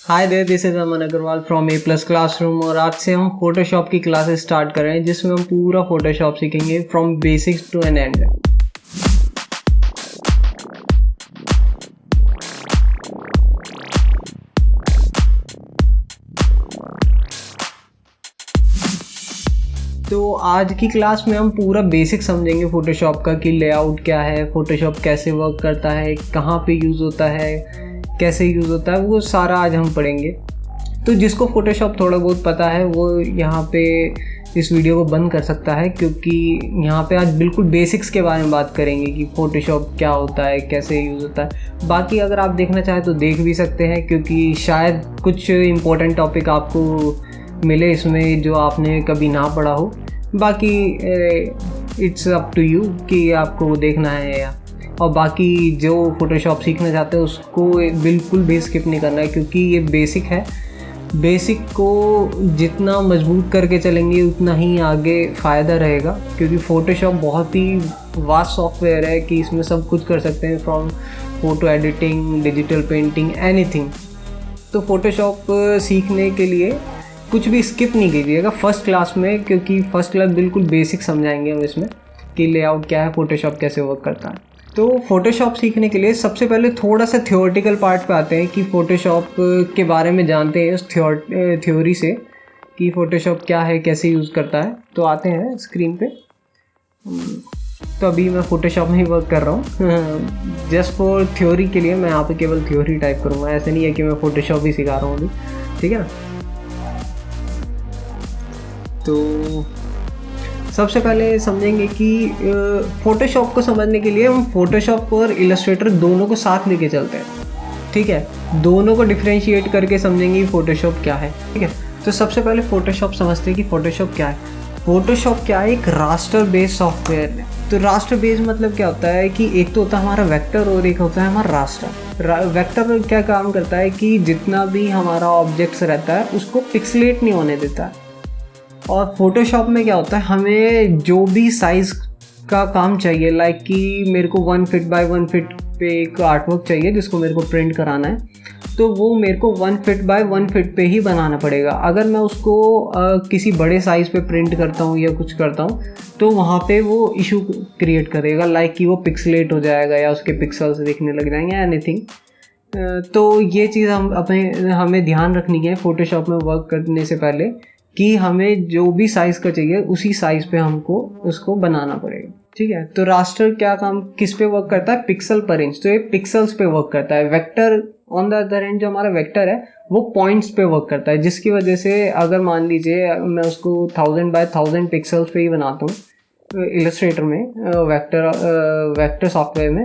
Hi there, this is Aman Agrawal from A plus classroom. और आज से हम फोटोशॉप की क्लासेस स्टार्ट कर रहे हैं जिसमें हम पूरा फोटोशॉप सीखेंगे from basics to an end. तो आज की क्लास में हम पूरा बेसिक समझेंगे फोटोशॉप का कि लेआउट क्या है, फोटोशॉप कैसे वर्क करता है, कहाँ पे यूज़ होता है, कैसे यूज़ होता है, वो सारा आज हम पढ़ेंगे। तो जिसको फोटोशॉप थोड़ा बहुत पता है वो यहाँ पे इस वीडियो को बंद कर सकता है, क्योंकि यहाँ पे आज बिल्कुल बेसिक्स के बारे में बात करेंगे कि फोटोशॉप क्या होता है, कैसे यूज़ होता है। बाकी अगर आप देखना चाहें तो देख भी सकते हैं, क्योंकि शायद कुछ इम्पोर्टेंट टॉपिक आपको मिले इसमें जो आपने कभी ना पढ़ा हो। बाकी इट्स अप टू यू कि आपको देखना है या। और बाकी जो फोटोशॉप सीखना चाहते हैं उसको बिल्कुल भी स्किप नहीं करना है, क्योंकि ये बेसिक है। बेसिक को जितना मजबूत करके चलेंगे उतना ही आगे फ़ायदा रहेगा, क्योंकि फ़ोटोशॉप बहुत ही वास्ट सॉफ्टवेयर है कि इसमें सब कुछ कर सकते हैं, from photo editing, digital painting, anything. तो फ़ोटोशॉप सीखने के लिए कुछ भी स्किप नहीं कीजिएगा फर्स्ट क्लास में, क्योंकि फ़र्स्ट क्लास बिल्कुल बेसिक समझाएंगे हम इसमें कि लेआउट क्या है, फ़ोटोशॉप कैसे वर्क करता है। तो फ़ोटोशॉप सीखने के लिए सबसे पहले थोड़ा सा थ्योरेटिकल पार्ट पे आते हैं कि फ़ोटोशॉप के बारे में जानते हैं उस थ्योरी से कि फ़ोटोशॉप क्या है, कैसे यूज़ करता है। तो आते हैं स्क्रीन पे। तो अभी मैं फ़ोटोशॉप में ही वर्क कर रहा हूँ जस्ट फॉर थ्योरी के लिए। मैं यहाँ पे केवल थ्योरी टाइप करूँगा, ऐसे नहीं है कि मैं फ़ोटोशॉप ही सिखा रहा हूँ अभी, ठीक है। तो सबसे पहले समझेंगे कि फ़ोटोशॉप को समझने के लिए हम फ़ोटोशॉप और इलस्ट्रेटर दोनों को साथ लेके चलते हैं, ठीक है। दोनों को डिफरेंशिएट करके समझेंगे फ़ोटोशॉप क्या है, ठीक है। तो सबसे पहले फ़ोटोशॉप समझते हैं कि फ़ोटोशॉप क्या है। फ़ोटोशॉप क्या है? एक रास्टर बेस्ड सॉफ्टवेयर है। तो रास्टर बेस्ड मतलब क्या होता है कि एक तो होता है हमारा वेक्टर और एक होता है हमारा रास्टर। वेक्टर क्या काम करता है कि जितना भी हमारा ऑब्जेक्ट्स रहता है उसको पिक्सलेट नहीं होने देता है। और फोटोशॉप में क्या होता है, हमें जो भी साइज़ का काम चाहिए, लाइक कि मेरे को 1 फीट बाय 1 फीट पे एक आर्टवर्क चाहिए जिसको मेरे को प्रिंट कराना है, तो वो मेरे को 1 फीट बाय 1 फीट पे ही बनाना पड़ेगा। अगर मैं उसको किसी बड़े साइज़ पे प्रिंट करता हूँ या कुछ करता हूँ तो वहाँ पे वो इशू क्रिएट करेगा, लाइक कि वो पिक्सलेट हो जाएगा या उसके पिक्सल्स दिखने लग जाएंगे, एनीथिंग। तो ये चीज़ हमें ध्यान रखनी है फ़ोटोशॉप में वर्क करने से पहले कि हमें जो भी साइज़ का चाहिए उसी साइज़ पे हमको उसको बनाना पड़ेगा, ठीक है। तो रास्टर क्या काम किस पे वर्क करता है? पिक्सल पर इंच। तो ये पिक्सल्स पे वर्क करता है। Vector on the other hand जो हमारा वेक्टर है वो पॉइंट्स पे वर्क करता है, जिसकी वजह से अगर मान लीजिए मैं उसको 1000 बाय 1000 पिक्सल्स पे ही बनाता हूँ इलस्ट्रेटर में, वेक्टर सॉफ्टवेयर में,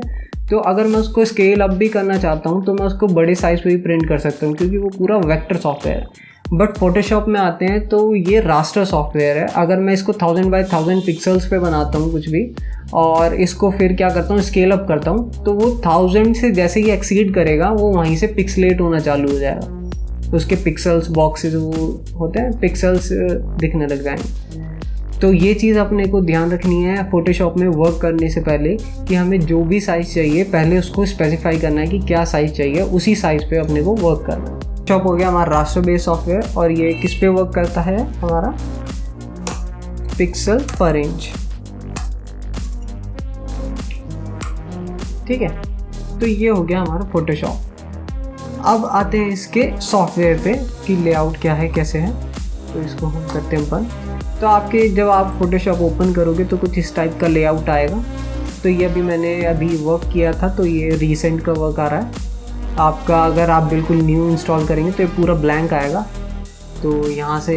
तो अगर मैं उसको स्केल अप भी करना चाहता हूँ तो मैं उसको बड़े साइज़ पे ही प्रिंट कर सकता हूँ, क्योंकि वो पूरा वेक्टर सॉफ्टवेयर है। बट फोटोशॉप में आते हैं तो ये रास्टर सॉफ्टवेयर है। अगर मैं इसको 1000 बाय 1000 पिक्सल्स पे बनाता हूँ कुछ भी, और इसको फिर क्या करता हूँ, स्केल अप करता हूँ, तो वो 1000 से जैसे ही एक्सीड करेगा वो वहीं से पिक्सलेट होना चालू हो जाएगा। तो उसके पिक्सल्स बॉक्सेस वो होते हैं, पिक्सल्स दिखने लग जाएंगे। तो ये चीज़ अपने को ध्यान रखनी है फ़ोटोशॉप में वर्क करने से पहले कि हमें जो भी साइज़ चाहिए पहले उसको स्पेसिफाई करना है कि क्या साइज़ चाहिए, उसी साइज़ पे अपने को वर्क करना है। फोटोशॉप हो गया हमारा रास्टर बेस्ड सॉफ्टवेयर, और ये किस पे वर्क करता है? हमारा पिक्सल पर इंच, ठीक है। तो ये हो गया हमारा फोटोशॉप। अब आते हैं इसके सॉफ्टवेयर पे कि लेआउट क्या है, कैसे है। तो इसको हम करते हैं बंद। तो आपके जब आप फोटोशॉप ओपन करोगे तो कुछ इस टाइप का लेआउट आएगा। तो ये मैंने अभी वर्क किया था, तो ये रिसेंट का वर्क आ रहा है आपका। अगर आप बिल्कुल न्यू इंस्टॉल करेंगे तो ये पूरा ब्लैंक आएगा। तो यहाँ से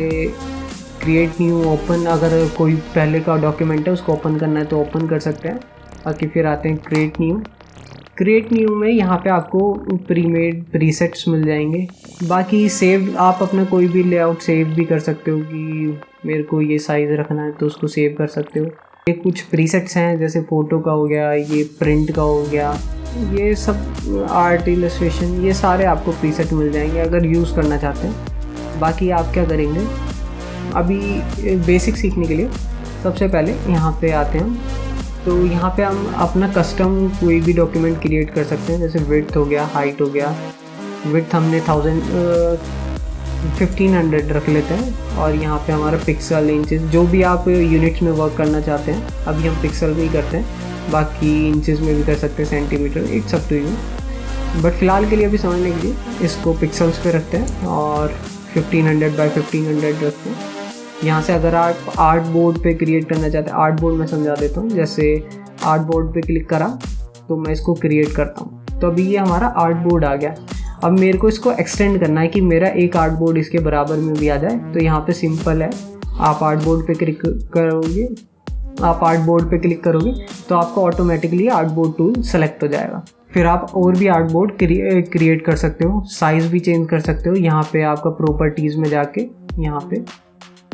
क्रिएट न्यू, ओपन, अगर कोई पहले का डॉक्यूमेंट है उसको ओपन करना है तो ओपन कर सकते हैं। बाकी फिर आते हैं क्रिएट न्यू। क्रिएट न्यू में यहाँ पे आपको प्रीमेड प्रीसेट्स मिल जाएंगे। बाकी सेव, आप अपना कोई भी लेआउट सेव भी कर सकते हो कि मेरे को ये साइज़ रखना है तो उसको सेव कर सकते हो। ये कुछ प्रीसेट्स हैं, जैसे फ़ोटो का हो गया, ये प्रिंट का हो गया, ये सब आर्ट, इलस्ट्रेशन, ये सारे आपको प्रीसेट मिल जाएंगे अगर यूज़ करना चाहते हैं। बाकी आप क्या करेंगे, अभी बेसिक सीखने के लिए सबसे पहले यहाँ पे आते हैं। तो यहाँ पे हम अपना कस्टम कोई भी डॉक्यूमेंट क्रिएट कर सकते हैं, जैसे विड्थ हो गया, हाइट हो गया, विड्थ हमने 1500 रख लेते हैं। और यहाँ पे हमारा पिक्सल इंचेस, जो भी आप यूनिट्स में वर्क करना चाहते हैं, अभी हम पिक्सल में ही करते हैं, बाकी इंचेस में भी कर सकते हैं, centimetre, it's up to you. But फिलहाल के लिए अभी समझने के लिए इसको पिक्सल्स पे रखते हैं और 1500 बाय 1500 रखते हैं। यहाँ से अगर आप आर्ट बोर्ड पे क्रिएट करना चाहते हैं, आर्ट बोर्ड में समझा देता हूँ। जैसे आर्ट बोर्ड पे क्लिक करा तो मैं इसको क्रिएट करता हूँ, तो अभी ये हमारा आर्ट बोर्ड आ गया। अब मेरे को इसको एक्सटेंड करना है कि मेरा एक आर्ट बोर्ड इसके बराबर में भी आ जाए। तो यहाँ पे सिंपल है, आप आर्ट बोर्ड पे क्लिक करोगे तो आपको automatically art board tool select हो जाएगा। फिर आप और भी आर्ट बोर्ड क्रिएट कर सकते हो, साइज़ भी चेंज कर सकते हो। यहाँ पे आपका प्रॉपर्टीज़ में जाके यहाँ पे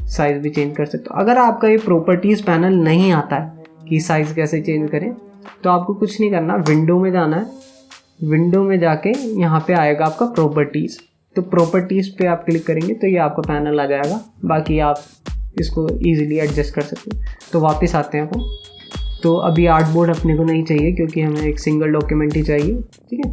साइज़ भी चेंज कर सकते हो। अगर आपका ये प्रॉपर्टीज़ पैनल नहीं आता है कि साइज़ कैसे चेंज करें, तो आपको कुछ नहीं करना, विंडो में जाना है। विंडो में जाके यहाँ पे आएगा आपका प्रॉपर्टीज़, तो प्रॉपर्टीज़ पे आप क्लिक करेंगे तो ये आपका पैनल आ जाएगा। बाकी आप इसको ईजिली एडजस्ट कर सकते हो। तो वापस आते हैं अपन। तो अभी आर्ट बोर्ड अपने को नहीं चाहिए क्योंकि हमें एक सिंगल डॉक्यूमेंट ही चाहिए, ठीक है।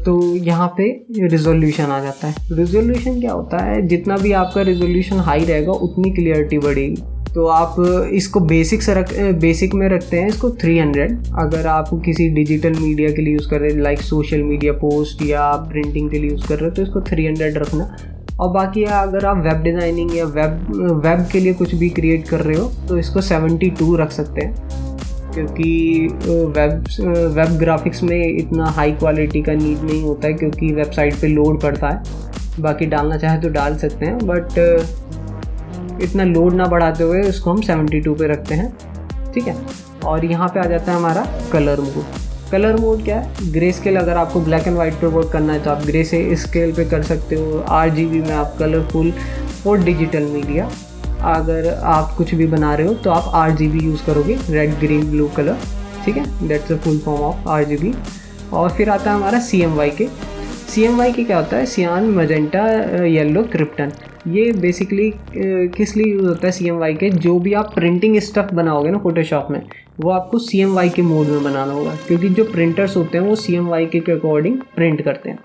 तो यहाँ पे रिजोल्यूशन आ जाता है। रिजोल्यूशन क्या होता है, जितना भी आपका रिजोल्यूशन हाई रहेगा उतनी क्लियरिटी बढ़ेगी। तो आप इसको बेसिक में रखते हैं इसको 300। अगर आप किसी डिजिटल मीडिया के लिए यूज़ कर रहे हैं, लाइक सोशल मीडिया पोस्ट या प्रिंटिंग के लिए यूज़ कर रहे हो, तो इसको 300 रखना। और बाकी अगर आप वेब डिज़ाइनिंग या वेब के लिए कुछ भी क्रिएट कर रहे हो तो इसको 72 रख सकते हैं, क्योंकि वेब ग्राफिक्स में इतना हाई क्वालिटी का नीड नहीं होता है, क्योंकि वेबसाइट पे लोड पड़ता है। बाकी डालना चाहे तो डाल सकते हैं, बट इतना लोड ना बढ़ाते हुए इसको हम 72 पे रखते हैं, ठीक है। और यहाँ पे आ जाता है हमारा कलर मोड। कलर मोड क्या है, ग्रे स्केल। अगर आपको ब्लैक एंड वाइट पे वर्क करना है तो आप ग्रे से स्केल पे कर सकते हो। RGB में आप कलरफुल और डिजिटल मीडिया, अगर आप कुछ भी बना रहे हो तो आप RGB यूज़ करोगे, रेड ग्रीन ब्लू कलर, ठीक है। That's the full form of RGB। और फिर आता है हमारा CMYK। CMYK क्या होता है, सियान, मजेंटा, येलो, क्रिप्टन। ये बेसिकली किस लिए यूज़ होता है CMYK, जो भी आप प्रिंटिंग स्टफ बनाओगे ना फोटोशॉप में, वो आपको CMYK मोड में बनाना होगा, क्योंकि जो प्रिंटर्स होते हैं वो CMYK के अकॉर्डिंग प्रिंट करते हैं,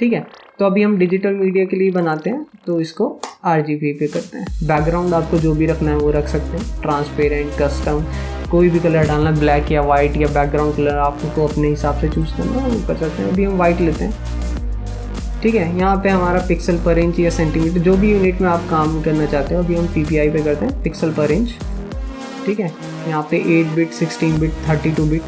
ठीक है। तो अभी हम डिजिटल मीडिया के लिए बनाते हैं तो इसको RGB पे करते हैं। बैकग्राउंड आपको जो भी रखना है वो रख सकते हैं, ट्रांसपेरेंट, कस्टम, कोई भी कलर डालना, ब्लैक या वाइट या बैकग्राउंड कलर आपको अपने हिसाब से चूज़ करना है, वो कर सकते हैं। अभी हम वाइट लेते हैं, ठीक है। यहाँ पे हमारा पिक्सल पर इंच या सेंटीमीटर, जो भी यूनिट में आप काम करना चाहते हो, अभी हम PPI पे करते हैं, पिक्सल पर इंच, ठीक है। यहाँ पे 8 बिट, 16 बिट, 32 बिट।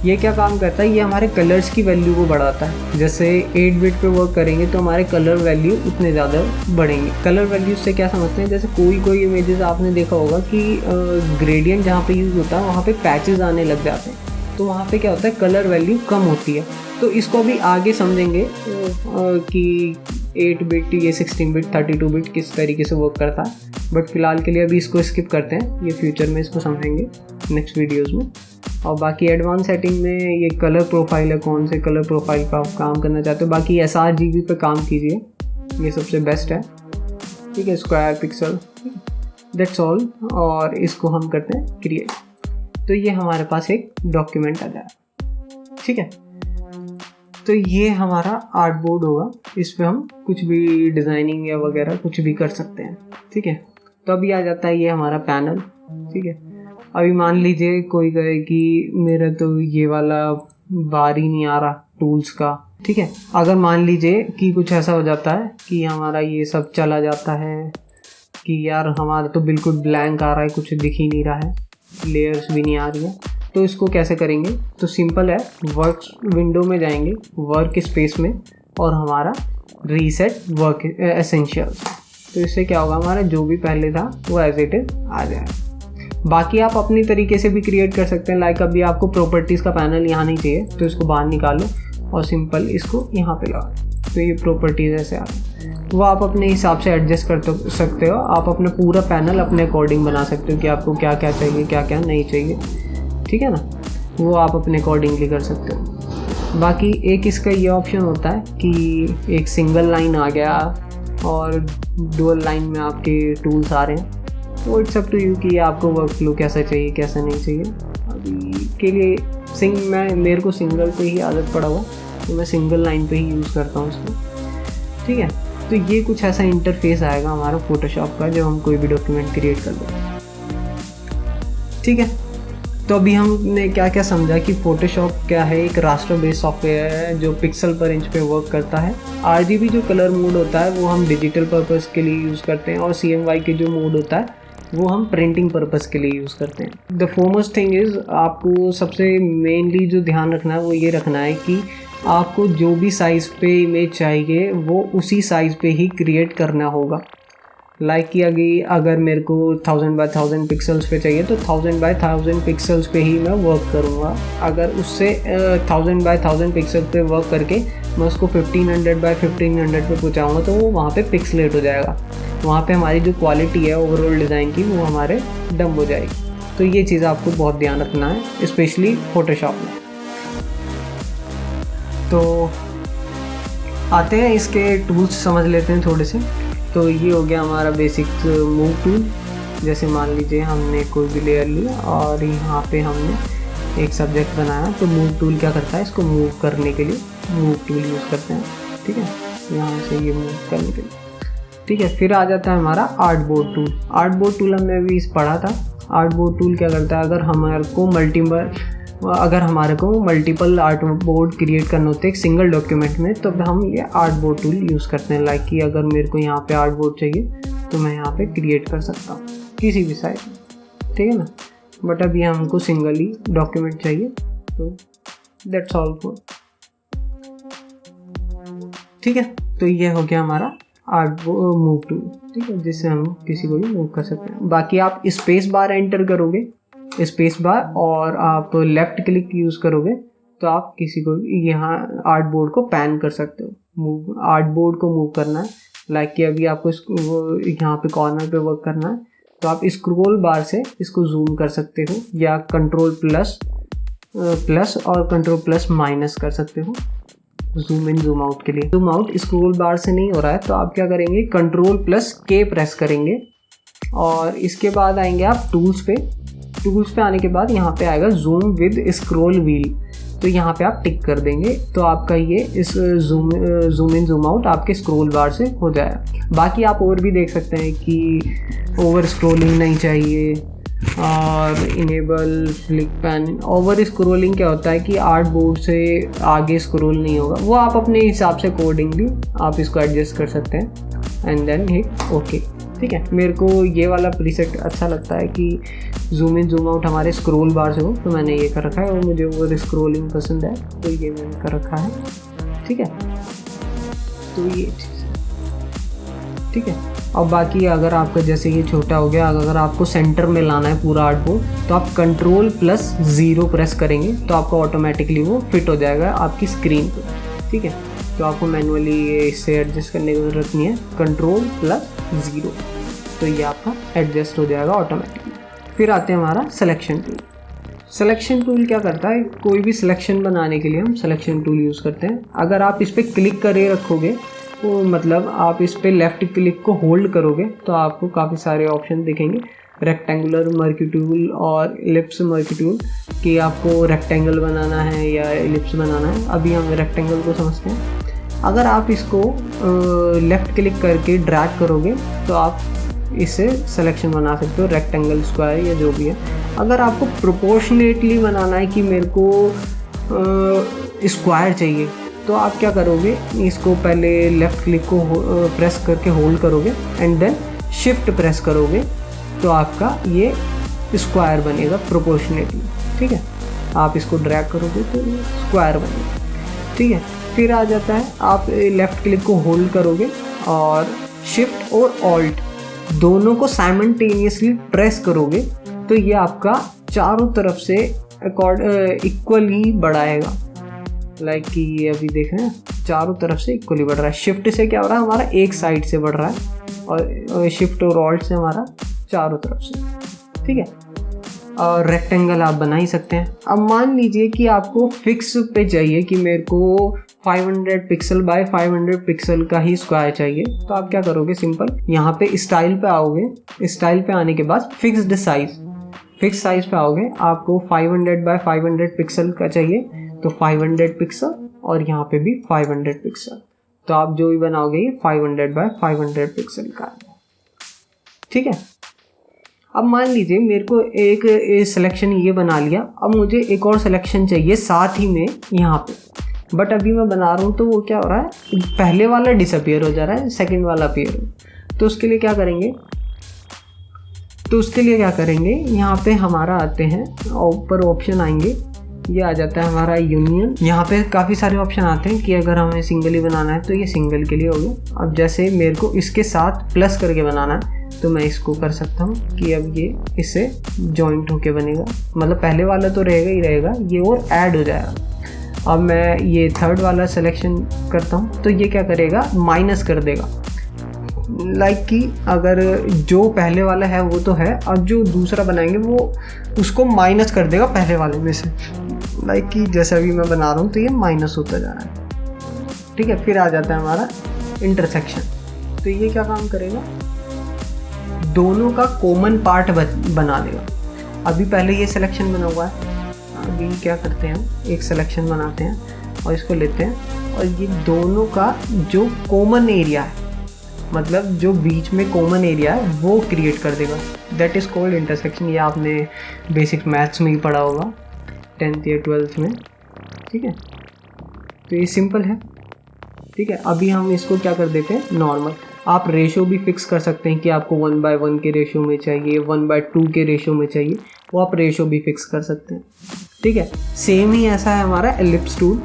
ये क्या काम करता है, ये हमारे कलर्स की वैल्यू को बढ़ाता है। जैसे 8 बिट पे वर्क करेंगे तो हमारे कलर वैल्यू उतने ज़्यादा बढ़ेंगे। कलर वैल्यू से क्या समझते हैं, जैसे कोई इमेजेस आपने देखा होगा कि ग्रेडियंट जहाँ पे यूज़ होता है वहाँ पे पैचेस आने लग जाते हैं, तो वहाँ पे क्या होता है, कलर वैल्यू कम होती है। तो इसको अभी आगे समझेंगे कि 8 बिट, ये 16 बिट, 32 बिट किस तरीके से वर्क करता है। बट फिलहाल के लिए अभी इसको स्किप करते हैं, ये फ्यूचर में इसको समझेंगे नेक्स्ट वीडियोस में। और बाकी एडवांस सेटिंग में ये कलर प्रोफाइल है, कौन से कलर प्रोफाइल पर आप काम करना चाहते हो। बाकी sRGB पे काम कीजिए, ये सबसे बेस्ट है, ठीक है। Square pixel, that's all. और इसको हम करते हैं क्रिएट, तो ये हमारे पास एक डॉक्यूमेंट आ जाए, ठीक है। तो ये हमारा आर्ट बोर्ड होगा, इस पर हम कुछ भी डिज़ाइनिंग या वगैरह कुछ भी कर सकते हैं, ठीक है। तो अभी आ जाता है ये हमारा पैनल, ठीक है। अभी मान लीजिए कोई कहे कि मेरा तो ये वाला बार ही नहीं आ रहा टूल्स का, ठीक है। अगर मान लीजिए कि कुछ ऐसा हो जाता है कि हमारा ये सब चला जाता है कि यार हमारा तो बिल्कुल ब्लैंक आ रहा है, कुछ दिख ही नहीं रहा है, लेयर्स भी नहीं आ रही है, तो इसको कैसे करेंगे। तो सिंपल है, वर्क विंडो में जाएंगे, वर्क स्पेस में, और हमारा रीसेट वर्क एसेंशियल्स। तो इससे क्या होगा, हमारा जो भी पहले था वो एज इट इज आ जाएगा। बाकी आप अपनी तरीके से भी क्रिएट कर सकते हैं, लाइक अभी आपको प्रॉपर्टीज़ का पैनल यहाँ नहीं चाहिए तो इसको बाहर निकालो और सिंपल इसको यहाँ पे लगाओ, तो ये प्रॉपर्टीज़ ऐसे आ रही है। वो आप अपने हिसाब से एडजस्ट कर सकते हो, आप अपना पूरा पैनल अपने अकॉर्डिंग बना सकते हो कि आपको क्या क्या चाहिए, क्या क्या नहीं चाहिए, ठीक है ना। वो आप अपने अकॉर्डिंगली कर सकते हो। बाकी एक इसका ये ऑप्शन होता है कि एक सिंगल लाइन आ गया और डुअल लाइन में आपके टूल्स आ रहे हैं, तो इट्स अप टू यू कि आपको वर्क फ्लो कैसा चाहिए कैसा नहीं चाहिए। अभी के लिए मेरे को सिंगल पे ही आदत पड़ा हुआ, तो मैं सिंगल लाइन पे ही यूज़ करता हूँ इसको, ठीक है। तो ये कुछ ऐसा इंटरफेस आएगा हमारा फोटोशॉप का जब हम कोई भी डॉक्यूमेंट क्रिएट कर दें, ठीक है। तो अभी हमने क्या क्या समझा कि फोटोशॉप क्या है, एक रास्टर बेस्ड सॉफ्टवेयर है जो पिक्सल पर इंच पे वर्क करता है। RGB जो कलर मोड होता है वो हम डिजिटल पर्पस के लिए यूज़ करते हैं, और CMY के जो मोड होता है वो हम प्रिंटिंग पर्पस के लिए यूज़ करते हैं। द फोरमोस्ट थिंग इज़, आपको सबसे मेनली जो ध्यान रखना है वो ये रखना है कि आपको जो भी साइज़ पे इमेज चाहिए वो उसी साइज़ पे ही क्रिएट करना होगा। लाइक कि अगर मेरे को 1000 बाय 1000 पिक्सल्स पे चाहिए तो 1000 बाय 1000 पिक्सल्स पे ही मैं वर्क करूँगा। अगर उससे 1000 बाय 1000 पिक्सल पे वर्क करके मैं उसको 1500 बाय 1500 पे पहुँचाऊँगा तो वो वहाँ पे पिक्सलेट हो जाएगा। वहाँ पे हमारी जो क्वालिटी है ओवरऑल डिज़ाइन की वो हमारे डम हो जाएगी। तो ये चीज़ आपको बहुत ध्यान रखना है, स्पेशली फोटोशॉप में। तो आते हैं इसके टूल्स समझ लेते हैं थोड़े से। तो ये हो गया हमारा बेसिक मूव टूल। जैसे मान लीजिए हमने कोई भी लेयर लिया और यहाँ पे हमने एक सब्जेक्ट बनाया, तो मूव टूल क्या करता है, इसको मूव करने के लिए मूव टूल यूज़ करते हैं, ठीक है, यहाँ से ये मूव करने के लिए, ठीक है। फिर आ जाता है हमारा आर्टबोर्ड टूल। आर्टबोर्ड टूल हमने अभी पढ़ा था। आर्टबोर्ड टूल क्या करता है, अगर हमारे को मल्टीपल आर्ट बोर्ड क्रिएट करने होते हैं एक सिंगल डॉक्यूमेंट में, तो हम ये आर्ट बोर्ड टूल यूज़ करते हैं। लाइक कि अगर मेरे को यहाँ पे आर्ट बोर्ड चाहिए तो मैं यहाँ पे क्रिएट कर सकता हूँ किसी भी साइज में, ठीक है ना। बट अभी हमको सिंगल ही डॉक्यूमेंट चाहिए, तो दैट्स ऑल फॉर, ठीक है। तो ये हो गया हमारा आर्ट मूव टूल, ठीक है, जिससे हम किसी को भी मूव कर सकते हैं। बाकी आप स्पेस बार एंटर करोगे, स्पेस बार, और आप लेफ्ट क्लिक यूज़ करोगे तो आप किसी को यहाँ आर्ट बोर्ड को पैन कर सकते हो। आर्ट बोर्ड को मूव करना है, लाइक कि अभी आपको यहाँ पे कॉर्नर पे वर्क करना है तो आप स्क्रॉल बार से इसको जूम कर सकते हो, या कंट्रोल प्लस और कंट्रोल प्लस माइनस कर सकते हो जूम इन जूम आउट के लिए। जूम आउट स्क्रॉल बार से नहीं हो रहा है तो आप क्या करेंगे, कंट्रोल प्लस के प्रेस करेंगे, और इसके बाद आएंगे आप टूल्स पे आने के बाद यहाँ पे आएगा जूम विद स्क्रॉल व्हील, तो यहाँ पे आप टिक कर देंगे तो आपका ये इस जूम इन जूम आउट आपके स्क्रॉल बार से हो जाएगा। बाकी आप और भी देख सकते हैं कि ओवर स्क्रॉलिंग नहीं चाहिए, और enable flick pan. Over scrolling क्या होता है कि आर्ट बोर्ड से आगे स्क्रॉल नहीं होगा, वो आप अपने हिसाब से कोडिंगली आप इसको एडजस्ट कर सकते हैं, एंड देन हिट ओके, ठीक है। मेरे को ये वाला प्रीसेट अच्छा लगता है कि जूम इन जूम आउट हमारे स्क्रॉल बार से हो, तो मैंने ये कर रखा है, और मुझे ओवर स्क्रॉलिंग पसंद है तो ये मैंने कर रखा है, ठीक है। तो ये चीज़, ठीक है। और बाकी अगर आपका जैसे ये छोटा हो गया, अगर आपको सेंटर में लाना है पूरा आर्ट बोर्ड तो आप कंट्रोल प्लस 0 प्रेस करेंगे तो आपको ऑटोमेटिकली वो फिट हो जाएगा आपकी स्क्रीन पे, ठीक है। तो आपको मैनुअली इससे एडजस्ट करने की ज़रूरत नहीं है, कंट्रोल प्लस 0, तो ये आपका एडजस्ट हो जाएगा ऑटोमेटिकली। फिर आते हैं हमारा सिलेक्शन टूल। सिलेक्शन टूल क्या करता है, कोई भी सिलेक्शन बनाने के लिए हम सिलेक्शन टूल यूज़ करते हैं। अगर आप इस पर क्लिक करे रखोगे, तो मतलब आप इस पर लेफ़्ट क्लिक को होल्ड करोगे तो आपको काफ़ी सारे ऑप्शन दिखेंगे, रेक्टेंगुलर मर्क्यू टूल और इलिप्स मर्क्यू टूल, कि आपको रेक्टेंगल बनाना है या इलिप्स बनाना है। अभी हम रेक्टेंगल को समझते हैं। अगर आप इसको लेफ़्ट क्लिक करके ड्रैग करोगे तो आप इससे सिलेक्शन बना सकते हो, रेक्टेंगल, स्क्वायर या जो भी है। अगर आपको प्रोपोर्शनेटली बनाना है कि मेरे को स्क्वायर चाहिए, तो आप क्या करोगे, इसको पहले लेफ़्ट क्लिक को प्रेस करके होल्ड करोगे एंड देन शिफ्ट प्रेस करोगे तो आपका ये स्क्वायर बनेगा प्रोपोर्शनेटली, ठीक है। आप इसको ड्रैग करोगे तो ये स्क्वायर बनेगा, ठीक है। फिर आ जाता है आप लेफ़्ट क्लिक को होल्ड करोगे और शिफ्ट और ऑल्ट दोनों को साइमल्टेनियसली प्रेस करोगे तो ये आपका चारों तरफ से इक्वली बढ़ाएगा। लाइक कि ये अभी देख रहे हैं चारों तरफ से इक्वली बढ़ रहा है। शिफ्ट से क्या हो रहा है, हमारा एक साइड से बढ़ रहा है, और शिफ्ट और ऑल्ट से हमारा चारों तरफ से, ठीक है। और रेक्टेंगल आप बना ही सकते हैं। अब मान लीजिए कि आपको फिक्स पे चाहिए कि मेरे को 500 पिक्सल बाय 500 पिक्सल का ही स्क्वायर चाहिए, तो आप क्या करोगे, सिंपल यहाँ पे स्टाइल पे आओगे, स्टाइल पे आने के बाद फिक्स साइज पे आओगे। आपको 500 बाय 500 पिक्सल का चाहिए तो 500 पिक्सल और यहाँ पे भी 500 पिक्सल। तो आप जो भी बनाओगे ये 500 बाय 500 पिक्सल का है, ठीक है। अब मान लीजिए मेरे को एक सिलेक्शन ये बना लिया, अब मुझे एक और सिलेक्शन चाहिए साथ ही में यहाँ पे, बट अभी मैं बना रहा हूँ तो वो क्या हो रहा है, पहले वाला डिसअपियर हो जा रहा है, सेकंड वाला अपीयर हो। तो उसके लिए क्या करेंगे, यहाँ पे हमारा आते हैं, ऊपर ऑप्शन आएंगे, ये आ जाता है हमारा यूनियन। यहाँ पे काफ़ी सारे ऑप्शन आते हैं कि अगर हमें सिंगल ही बनाना है तो ये सिंगल के लिए हो गया। अब जैसे मेरे को इसके साथ प्लस करके बनाना है तो मैं इसको कर सकता हूँ कि अब ये इससे जॉइंट होके बनेगा, मतलब पहले वाला तो रहेगा ही रहेगा, ये और ऐड हो जाएगा। अब मैं ये थर्ड वाला सिलेक्शन करता हूँ तो ये क्या करेगा, माइनस कर देगा, लाइक कि अगर जो पहले वाला है वो तो है, अब जो दूसरा बनाएंगे वो उसको माइनस कर देगा पहले वाले में से, लाइक कि जैसा भी मैं बना रहा हूँ तो ये माइनस होता जा रहा है, ठीक है। फिर आ जाता है हमारा इंटरसेक्शन, तो ये क्या काम करेगा, दोनों का कॉमन पार्ट बना देगा। अभी पहले ये सिलेक्शन बना हुआ है, अभी क्या करते हैं, एक सिलेक्शन बनाते हैं और इसको लेते हैं और ये दोनों का जो कॉमन एरिया है, मतलब जो बीच में कॉमन एरिया है वो क्रिएट कर देगा, दैट इज़ कॉल्ड इंटरसेक्शन। ये आपने बेसिक मैथ्स में ही पढ़ा होगा 10th या 12th में, ठीक है। तो ये सिंपल है, ठीक है। अभी हम इसको क्या कर देते हैं, नॉर्मल। आप रेशो भी फिक्स कर सकते हैं कि आपको 1/1 के रेशो में चाहिए, 1/2 के रेशो में चाहिए, वो आप रेशो भी फिक्स कर सकते हैं, ठीक है। सेम ही ऐसा है हमारा एलिप्स टूल।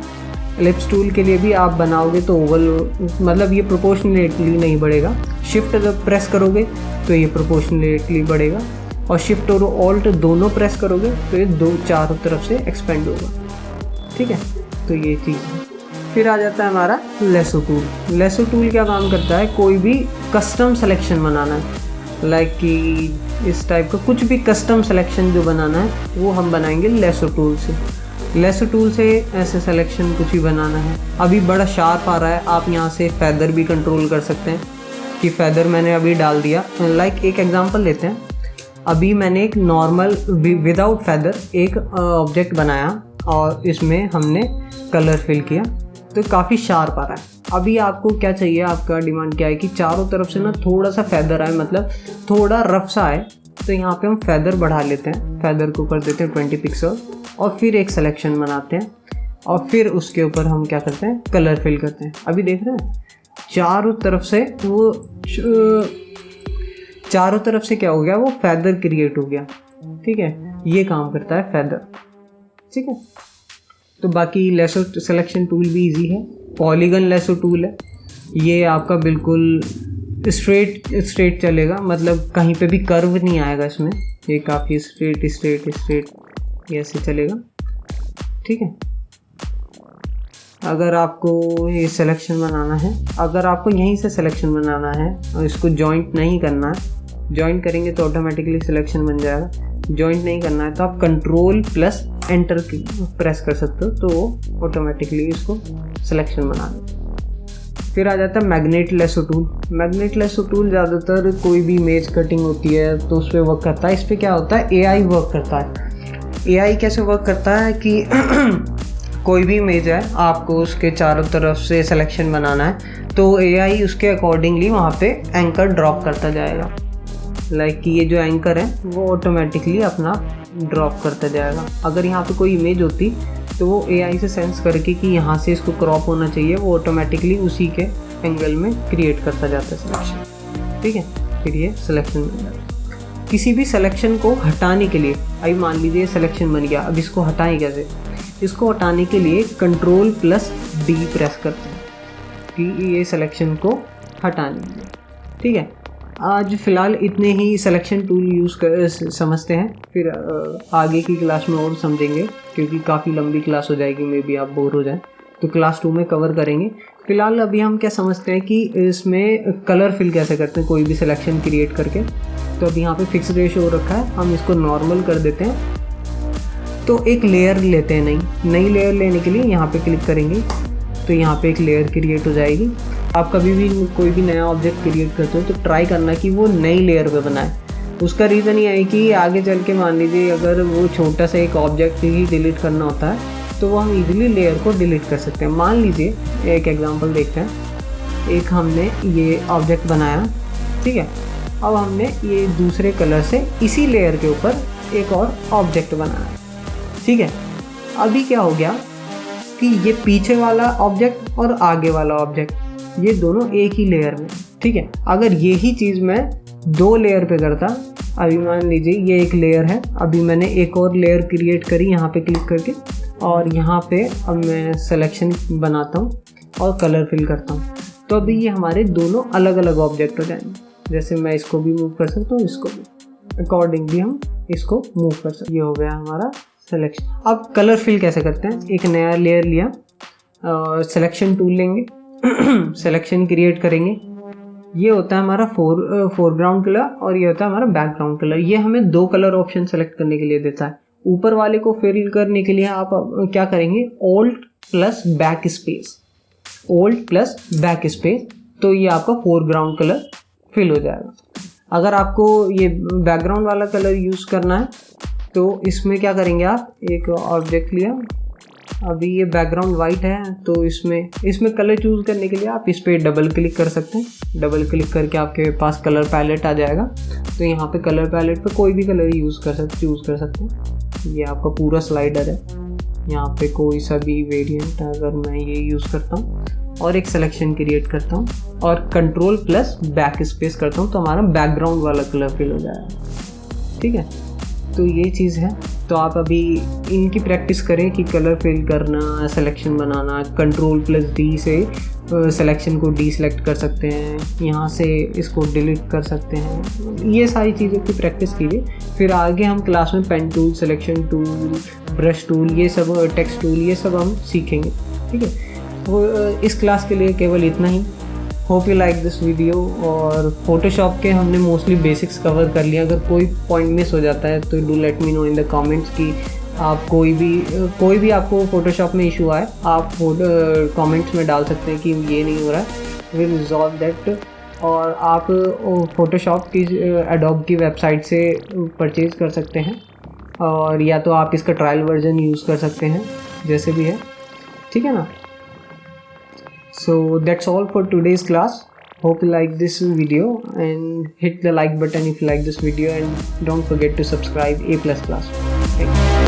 एलिप्स टूल के लिए भी आप बनाओगे तो ओवल, मतलब ये प्रोपोर्शनलेटली नहीं बढ़ेगा, शिफ्ट जब प्रेस करोगे तो ये प्रोपोर्शनलेटली बढ़ेगा, और शिफ्ट और ऑल्ट दोनों प्रेस करोगे तो ये दो चारों तरफ से एक्सपेंड होगा, ठीक है। तो ये चीज़ है। फिर आ जाता है हमारा लेसो टूल। लेसो टूल क्या काम करता है, कोई भी कस्टम सिलेक्शन बनाना है, लाइक कि इस टाइप का कुछ भी कस्टम सिलेक्शन जो बनाना है वो हम बनाएंगे लेसो टूल से। लेसो टूल से ऐसे सिलेक्शन कुछ भी बनाना है। अभी बड़ा शार्प आ रहा है, आप यहाँ से फैदर भी कंट्रोल कर सकते हैं कि फैदर मैंने अभी डाल दिया। लाइक एक एग्जांपल लेते हैं, अभी मैंने एक नॉर्मल विदाउट फैदर एक ऑब्जेक्ट बनाया और इसमें हमने कलर फिल किया तो काफ़ी शार्प आ रहा है। अभी आपको क्या चाहिए, आपका डिमांड क्या है कि चारों तरफ से ना थोड़ा सा फैदर आए, मतलब थोड़ा रफ सा आए, तो यहाँ पे हम फैदर बढ़ा लेते हैं, फैदर को कर देते हैं 20 पिक्सल और फिर एक सिलेक्शन बनाते हैं और फिर उसके ऊपर हम क्या करते हैं, कलर फिल करते हैं। अभी देख रहे हैं चारों तरफ से वो चारों तरफ से क्या हो गया, वो फैदर क्रिएट हो गया, ठीक है। ये काम करता है फैदर, ठीक है। तो बाकी लेसो सिलेक्शन टूल भी इजी है। पॉलीगन लेसो टूल है, ये आपका बिल्कुल स्ट्रेट चलेगा, मतलब कहीं पे भी कर्व नहीं आएगा इसमें, ये काफ़ी स्ट्रेट ऐसे चलेगा, ठीक है। अगर आपको ये सिलेक्शन बनाना है, अगर आपको यहीं से सिलेक्शन बनाना है और इसको जॉइंट नहीं करना है, जॉइंट करेंगे तो ऑटोमेटिकली सिलेक्शन बन जाएगा, जॉइंट नहीं करना है तो आप कंट्रोल प्लस एंटर प्रेस कर सकते हो तो वो ऑटोमेटिकली इसको सिलेक्शन बना दे। फिर आ जाता है magnet lasso tool. Magnet lasso tool ज़्यादातर कोई भी इमेज कटिंग होती है तो उस पर वर्क करता है। इस पर क्या होता है, AI वर्क करता है। AI कैसे वर्क करता है कि कोई भी इमेज है, आपको उसके चारों तरफ से सिलेक्शन बनाना है तो AI उसके अकॉर्डिंगली वहाँ पे एंकर ड्रॉप करता जाएगा। लाइक कि ये जो एंकर है वो ऑटोमेटिकली अपना ड्रॉप करता जाएगा। अगर यहाँ पे कोई इमेज होती तो वो AI से सेंस करके कि यहाँ से इसको क्रॉप होना चाहिए, वो ऑटोमेटिकली उसी के एंगल में क्रिएट करता जाता है सिलेक्शन, ठीक है। फिर ये सिलेक्शन बन जाता है। किसी भी सिलेक्शन को हटाने के लिए, अभी मान लीजिए सिलेक्शन बन गया, अब इसको हटाएं कैसे, इसको हटाने के लिए Ctrl+D प्रेस करते हैं कि ये सिलेक्शन को हटाने के लिए, ठीक है। आज फ़िलहाल इतने ही सिलेक्शन टूल यूज़ कर समझते हैं, फिर आगे की क्लास में और समझेंगे क्योंकि काफ़ी लंबी क्लास हो जाएगी, मे बी आप बोर हो जाएं, तो क्लास 2 में कवर करेंगे। फ़िलहाल अभी हम क्या समझते हैं कि इसमें कलर फिल कैसे करते हैं कोई भी सिलेक्शन क्रिएट करके। तो अभी यहाँ पे फिक्स रेशो हो रखा है, हम इसको नॉर्मल कर देते हैं। तो एक लेयर लेते हैं, नई लेयर लेने के लिए यहाँ पे क्लिक करेंगे तो यहाँ पे एक लेयर क्रिएट हो जाएगी। आप कभी भी कोई भी नया ऑब्जेक्ट क्रिएट करते हो तो ट्राई करना कि वो नई लेयर पे बनाए। उसका रीज़न ये है कि आगे चल के मान लीजिए अगर वो छोटा सा एक ऑब्जेक्ट ही डिलीट करना होता है तो वो हम इजीली लेयर को डिलीट कर सकते हैं। मान लीजिए एक एग्जांपल देखते हैं, एक हमने ये ऑब्जेक्ट बनाया, ठीक है, अब हमने ये दूसरे कलर से इसी लेयर के ऊपर एक और ऑब्जेक्ट बनाया, ठीक है। अभी क्या हो गया कि ये पीछे वाला ऑब्जेक्ट और आगे वाला ऑब्जेक्ट ये दोनों एक ही लेयर में, ठीक है। अगर यही चीज़ मैं 2 लेयर पे करता, अभी मान लीजिए ये एक लेयर है, अभी मैंने एक और लेयर क्रिएट करी यहाँ पे क्लिक करके, और यहाँ पे अब मैं सिलेक्शन बनाता हूँ और कलर फिल करता हूँ, तो अभी ये हमारे दोनों अलग अलग ऑब्जेक्ट हो जाएंगे। जैसे मैं इसको भी मूव कर सकता हूँ, इसको भी अकॉर्डिंगली हम इसको मूव कर सकते। ये हो गया हमारा सिलेक्शन। अब कलर फिल कैसे करते हैं, एक नया लेयर लिया, सिलेक्शन टूल लेंगे, सिलेक्शन क्रिएट करेंगे, ये होता है हमारा फोरग्राउंड कलर और ये होता है हमारा बैकग्राउंड कलर। ये हमें 2 कलर ऑप्शन सेलेक्ट करने के लिए देता है। ऊपर वाले को फिल करने के लिए आप क्या करेंगे, alt plus back space, alt plus back space, तो ये आपका फोरग्राउंड कलर फिल हो जाएगा। अगर आपको ये बैकग्राउंड वाला कलर यूज़ करना है तो इसमें क्या करेंगे, आप एक ऑब्जेक्ट लिया, अभी ये बैकग्राउंड वाइट है, तो इसमें कलर चूज़ करने के लिए आप इस पर डबल क्लिक कर सकते हैं। डबल क्लिक करके आपके पास कलर पैलेट आ जाएगा, तो यहाँ पे कलर पैलेट पे कोई भी कलर चूज़ कर सकते हैं। ये आपका पूरा स्लाइडर है, यहाँ पे कोई सा भी वेरिएंट अगर मैं ये यूज़ करता हूँ और एक सिलेक्शन क्रिएट करता हूँ और कंट्रोल प्लस बैक स्पेस करता हूँ, तो हमारा बैकग्राउंड वाला कलर फिल हो जाएगा, ठीक है। तो ये चीज़ है। तो आप अभी इनकी प्रैक्टिस करें कि कलर फिल करना, सिलेक्शन बनाना, कंट्रोल प्लस डी से सिलेक्शन को डी सेलेक्ट कर सकते हैं, यहाँ से इसको डिलीट कर सकते हैं। ये सारी चीज़ों की प्रैक्टिस कीजिए, फिर आगे हम क्लास में pen tool, selection tool, brush tool, ये सब, टेक्स्ट टूल, ये सब हम सीखेंगे, ठीक है। तो इस क्लास के लिए केवल इतना ही। Hope you like this video. और फोटोशॉप के हमने मोस्टली बेसिक्स कवर कर लिया। अगर कोई पॉइंट मिस हो जाता है तो do let me know in the comments कि आप कोई भी आपको फोटोशॉप में इशू आए, आप कमेंट्स में डाल सकते हैं कि ये नहीं हो रहा है, विल रिजॉल्व दैट। और आप फोटोशॉप की एडोब की वेबसाइट से परचेज़ कर सकते हैं, और या तो आप इसका ट्रायल वर्जन यूज़ कर सकते हैं, जैसे भी है, ठीक है ना। So that's all for today's class. Hope you like this video and hit the like button if you like this video, and don't forget to subscribe A+ class. Thank you.